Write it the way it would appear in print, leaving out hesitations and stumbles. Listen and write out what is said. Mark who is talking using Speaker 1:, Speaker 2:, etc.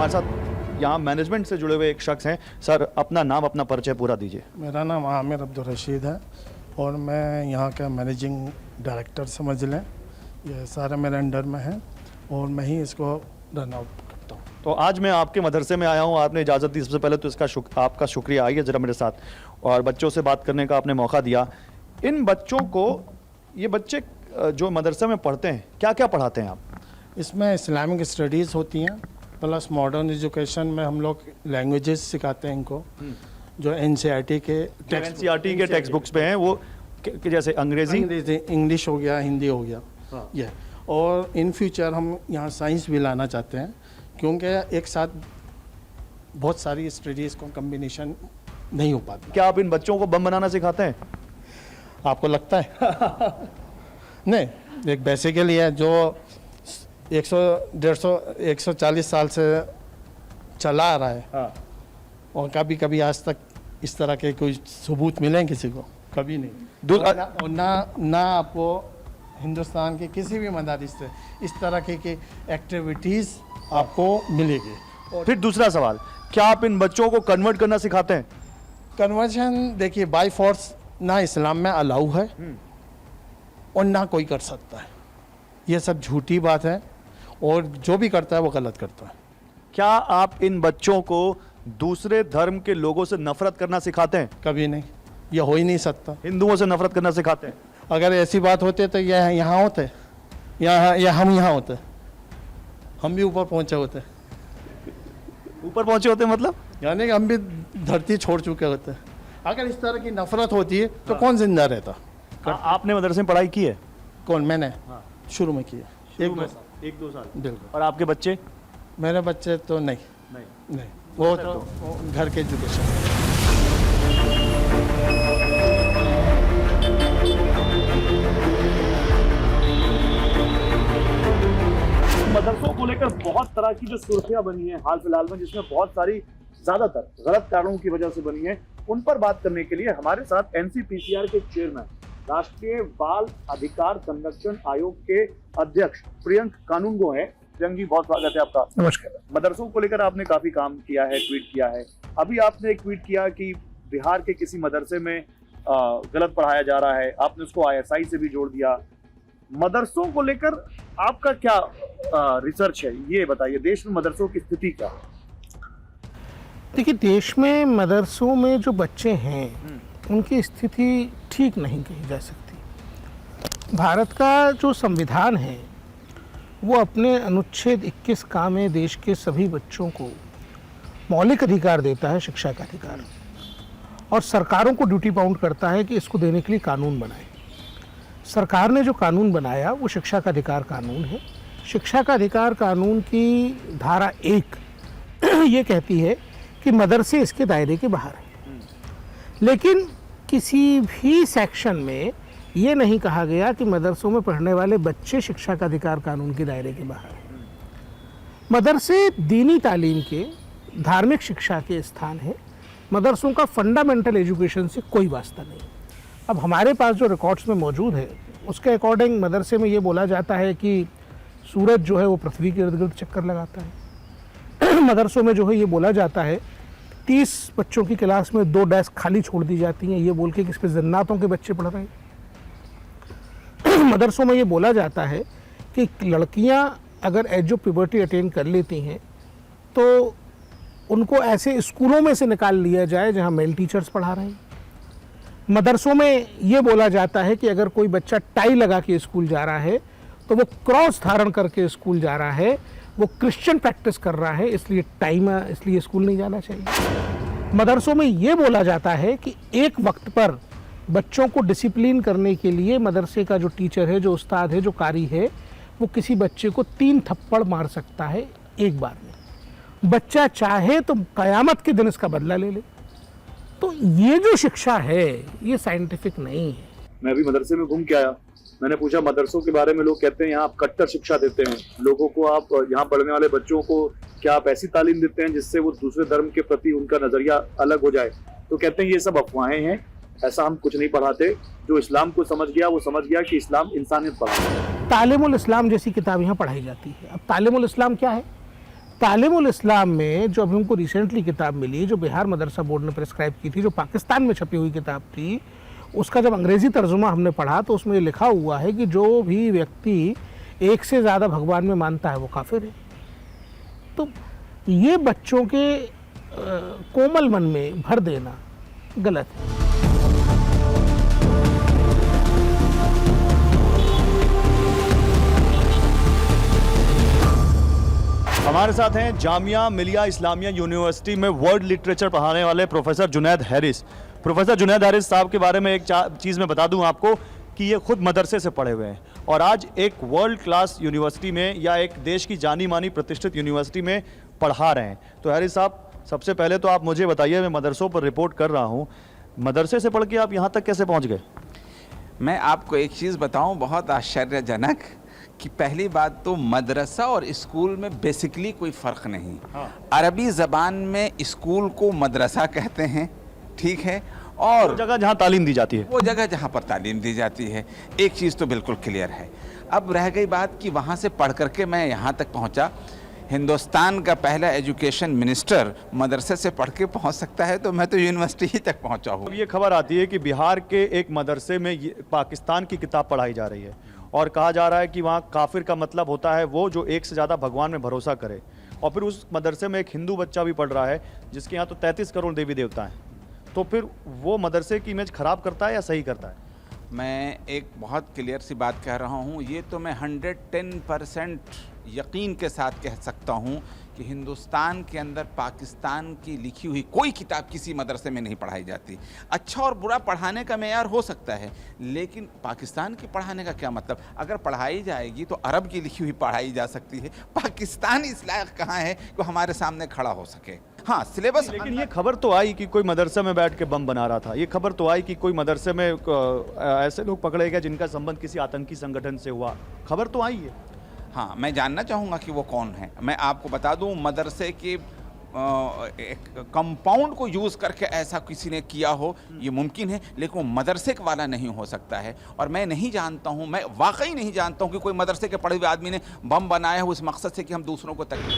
Speaker 1: हमारे साथ यहाँ मैनेजमेंट से जुड़े हुए एक शख्स हैं। सर, अपना नाम, अपना परिचय पूरा दीजिए।
Speaker 2: मेरा नाम आमिर अब्दुल रशीद है और मैं यहाँ का मैनेजिंग डायरेक्टर समझ लें। ये सारा मेरे अंडर में है और मैं ही इसको रन आउट करता हूँ।
Speaker 1: तो आज मैं आपके मदरसे में आया हूँ, आपने इजाज़त दी। सबसे पहले तो इसका आपका शुक्रिया। आइए ज़रा मेरे साथ, और बच्चों से बात करने का आपने मौका दिया। इन बच्चों को, ये बच्चे जो मदरसे में पढ़ते हैं, क्या क्या पढ़ाते हैं आप?
Speaker 2: इसमें इस्लामिक स्टडीज़ होती हैं, प्लस मॉडर्न एजुकेशन में हम लोग लैंग्वेजेस सिखाते हैं इनको, जो NCERT के
Speaker 1: टेक्स्ट बुक्स पे हैं, वो कि जैसे अंग्रेजी,
Speaker 2: इंग्लिश हो गया, हिंदी हो गया।
Speaker 1: हाँ।
Speaker 2: ये और इन फ्यूचर हम यहाँ साइंस भी लाना चाहते हैं, क्योंकि एक साथ बहुत सारी स्टडीज़ को कम्बिनेशन नहीं हो पाता।
Speaker 1: क्या आप इन बच्चों को बम बनाना सिखाते हैं?
Speaker 2: आपको लगता है? नहीं, एक बेसिकली है जो 100, 150, 140 साल से चला आ रहा है।
Speaker 1: हाँ।
Speaker 2: और कभी कभी आज तक इस तरह के कोई सबूत मिले किसी को? कभी नहीं। और ना आपको हिंदुस्तान के किसी भी मदारिस से इस तरह की एक्टिविटीज़ आपको मिलेगी।
Speaker 1: और फिर दूसरा सवाल, क्या आप इन बच्चों को कन्वर्ट करना सिखाते हैं?
Speaker 2: कन्वर्जन देखिए, बाय फोर्स ना इस्लाम में अलाउ है और ना कोई कर सकता है। ये सब झूठी बात है और जो भी करता है वो गलत करता है।
Speaker 1: क्या आप इन बच्चों को दूसरे धर्म के लोगों से नफरत करना सिखाते हैं?
Speaker 2: कभी नहीं, ये हो ही नहीं सकता।
Speaker 1: हिंदुओं से नफरत करना सिखाते हैं?
Speaker 2: अगर ऐसी बात होती तो यह यहाँ होते, या हम यहाँ होते, हम भी ऊपर पहुँचे होते।
Speaker 1: ऊपर पहुंचे होते मतलब?
Speaker 2: यानी कि हम भी धरती छोड़ चुके होते। अगर इस तरह की नफरत होती है तो कौन जिंदा रहता?
Speaker 1: आपने मदरसे में पढ़ाई की है?
Speaker 2: कौन? मैंने शुरू में किया,
Speaker 1: एक दो साल।
Speaker 2: बिल्कुल।
Speaker 1: और आपके बच्चे?
Speaker 2: मेरे बच्चे तो नहीं, वो तो घर के एजुकेशन।
Speaker 1: मदरसों को लेकर बहुत तरह की जो सुर्खियां बनी है हाल फिलहाल में, जिसमें बहुत सारी ज्यादातर गलत कारणों की वजह से बनी है, उन पर बात करने के लिए हमारे साथ NCPCR के चेयरमैन, राष्ट्रीय बाल अधिकार संरक्षण आयोग के अध्यक्ष प्रियंक कानूनगो हैं। प्रियंक जी, बहुत स्वागत है आपका।
Speaker 2: नमस्कार।
Speaker 1: मदरसों को लेकर आपने काफी काम किया है, ट्वीट किया है। अभी आपने एक ट्वीट किया कि बिहार के किसी मदरसे में गलत पढ़ाया जा रहा है, आपने उसको ISI से भी जोड़ दिया। मदरसों को लेकर आपका क्या रिसर्च है, ये बताइए। देश में मदरसों की स्थिति क्या है?
Speaker 3: देखिए, देश में मदरसों में जो बच्चे हैं उनकी स्थिति ठीक नहीं कही जा सकती। भारत का जो संविधान है वो अपने अनुच्छेद 21 में देश के सभी बच्चों को मौलिक अधिकार देता है, शिक्षा का अधिकार, और सरकारों को ड्यूटी बाउंड करता है कि इसको देने के लिए कानून बनाए। सरकार ने जो कानून बनाया वो शिक्षा का अधिकार कानून है। शिक्षा का अधिकार कानून की धारा 1 ये कहती है कि मदरसे इसके दायरे के बाहर हैं, लेकिन किसी भी सेक्शन में ये नहीं कहा गया कि मदरसों में पढ़ने वाले बच्चे शिक्षा का अधिकार कानून के दायरे के बाहर हैं। मदरसे दीनी तालीम के, धार्मिक शिक्षा के स्थान है। मदरसों का फंडामेंटल एजुकेशन से कोई वास्ता नहीं। अब हमारे पास जो रिकॉर्ड्स में मौजूद है उसके अकॉर्डिंग मदरसे में ये बोला जाता है कि सूरज जो है वो पृथ्वी के इर्द गिर्द चक्कर लगाता है। मदरसों में जो है ये बोला जाता है 30 बच्चों की क्लास में 2 डेस्क खाली छोड़ दी जाती हैं, ये बोल के कि इस पर जन्नातों के बच्चे पढ़ रहे हैं। मदरसों में ये बोला जाता है कि लड़कियां अगर एज ऑफ प्यूबर्टी अटेन कर लेती हैं तो उनको ऐसे स्कूलों में से निकाल लिया जाए जहां मेल टीचर्स पढ़ा रहे हैं। मदरसों में ये बोला जाता है कि अगर कोई बच्चा टाई लगा के स्कूल जा रहा है तो वो क्रॉस धारण करके स्कूल जा रहा है, वो क्रिश्चियन प्रैक्टिस कर रहा है, इसलिए स्कूल नहीं जाना चाहिए। मदरसों में ये बोला जाता है कि एक वक्त पर बच्चों को डिसिप्लिन करने के लिए मदरसे का जो टीचर है, जो उस्ताद है, जो कारी है, वो किसी बच्चे को 3 थप्पड़ मार सकता है एक बार में। बच्चा चाहे तो कयामत के दिन इसका बदला ले ले। तो ये जो शिक्षा है ये साइंटिफिक नहीं है।
Speaker 1: मैं अभी मदरसे में घूम के आया, मैंने पूछा मदरसों के बारे में। लोग कहते हैं यहाँ आप कट्टर शिक्षा देते हैं लोगों को, आप यहाँ पढ़ने वाले बच्चों को क्या आप ऐसी तालीम देते हैं जिससे वो दूसरे धर्म के प्रति उनका नजरिया अलग हो जाए? तो कहते हैं ये सब अफवाहें हैं, ऐसा हम कुछ नहीं पढ़ाते। जो इस्लाम को समझ गया वो समझ गया कि इस्लाम इंसानियत पढ़ाता है।
Speaker 3: तालीमुल इस्लाम जैसी किताब यहाँ पढ़ाई जाती है। अब तालीमुल इस्लाम क्या है? तालीमुल इस्लाम में जो अभी हमको रिसेंटली किताब मिली, जो बिहार मदरसा बोर्ड ने प्रेस्क्राइब की थी, जो पाकिस्तान में छपी हुई किताब थी, उसका जब अंग्रेज़ी तर्जुमा हमने पढ़ा तो उसमें ये लिखा हुआ है कि जो भी व्यक्ति एक से ज़्यादा भगवान में मानता है वो काफिर है। तो ये बच्चों के कोमल मन में भर देना गलत है।
Speaker 1: हमारे साथ हैं जामिया मिलिया इस्लामिया यूनिवर्सिटी में वर्ल्ड लिटरेचर पढ़ाने वाले professor Junaid Harris. Professor Junaid Harris साहब के बारे में एक चीज़ मैं बता दूं आपको कि ये खुद मदरसे से पढ़े हुए हैं और आज एक वर्ल्ड क्लास यूनिवर्सिटी में या एक देश की जानी मानी प्रतिष्ठित यूनिवर्सिटी में पढ़ा रहे हैं। तो हैरिस साहब, सबसे पहले तो आप मुझे बताइए, मैं मदरसों पर रिपोर्ट कर रहा हूँ, मदरसे से पढ़ के आप यहाँ तक कैसे पहुँच गए?
Speaker 4: मैं आपको एक चीज़ बताऊं बहुत आश्चर्यजनक कि पहली बात तो मदरसा और स्कूल में बेसिकली कोई फ़र्क नहीं। अरबी ज़बान में स्कूल को मदरसा कहते हैं, ठीक है, और
Speaker 1: वो जगह जहाँ तालीम दी जाती है,
Speaker 4: वो जगह जहाँ पर तालीम दी जाती है। एक चीज़ तो बिल्कुल क्लियर है। अब रह गई बात कि वहाँ से पढ़ करके मैं यहाँ तक पहुँचा। हिंदुस्तान का पहला एजुकेशन मिनिस्टर मदरसे से पढ़ के पहुँच सकता है, तो मैं तो यूनिवर्सिटी ही तक पहुँचा हूँ।
Speaker 1: अब ये खबर आती है कि बिहार के एक मदरसे में पाकिस्तान की किताब पढ़ाई जा रही है और कहा जा रहा है कि वहाँ काफिर का मतलब होता है वो जो एक से ज़्यादा भगवान में भरोसा करे। और फिर उस मदरसे में एक हिंदू बच्चा भी पढ़ रहा है जिसके यहाँ तो 33 करोड़ देवी देवता हैं। तो फिर वो मदरसे की इमेज खराब करता है या सही करता है?
Speaker 4: मैं एक बहुत क्लियर सी बात कह रहा हूँ, ये तो मैं 110% यकीन के साथ कह सकता हूँ कि हिंदुस्तान के अंदर पाकिस्तान की लिखी हुई कोई किताब किसी मदरसे में नहीं पढ़ाई जाती। अच्छा और बुरा पढ़ाने का मेयार हो सकता है, लेकिन पाकिस्तान की पढ़ाने का क्या मतलब? अगर पढ़ाई जाएगी तो अरब की लिखी हुई पढ़ाई जा सकती है। पाकिस्तान इस लायक कहाँ है कि हमारे सामने खड़ा हो सके? हाँ, सिलेबस।
Speaker 1: लेकिन ये खबर तो आई कि कोई मदरसे में बैठ के बम बना रहा था। ये खबर तो आई कि कोई मदरसे में ऐसे लोग पकड़े गए जिनका संबंध किसी आतंकी संगठन से हुआ। खबर तो आई है।
Speaker 4: हाँ, मैं जानना चाहूँगा कि वो कौन है। मैं आपको बता दूँ, मदरसे के एक कंपाउंड को यूज़ करके ऐसा किसी ने किया हो ये मुमकिन है, लेकिन वो मदरसे वाला नहीं हो सकता है। और मैं नहीं जानता हूँ, मैं वाकई नहीं जानता हूँ कि कोई मदरसे के पढ़े हुए आदमी ने बम बनाया हो उस मकसद से कि हम दूसरों को तकलीफ